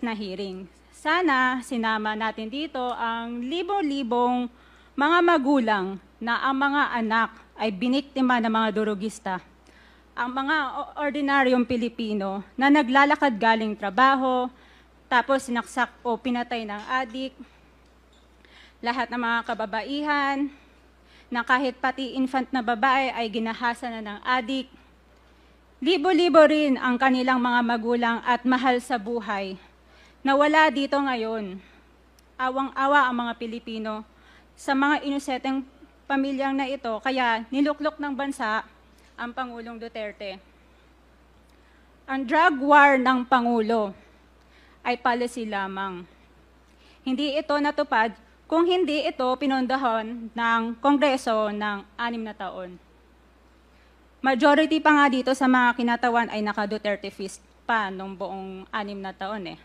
na hearing. Sana sinama natin dito ang libo-libong mga magulang na ang mga anak ay biniktima ng mga durugista. Ang mga ordinaryong Pilipino na naglalakad galing trabaho, tapos sinaksak o pinatay ng adik, lahat ng mga kababaihan, na kahit pati infant na babae ay ginahasa na ng adik. Libo-libo rin ang kanilang mga magulang at mahal sa buhay na wala dito ngayon. Awang-awa ang mga Pilipino sa mga inuseteng pamilyang na ito, kaya niluklok ng bansa ang Pangulong Duterte. Ang drug war ng Pangulo ay policy lamang. Hindi ito natupad kung hindi ito pinondohan ng Kongreso ng 6 na taon. Majority pa nga dito sa mga kinatawan ay naka-Duterte fist pa nung buong 6 na taon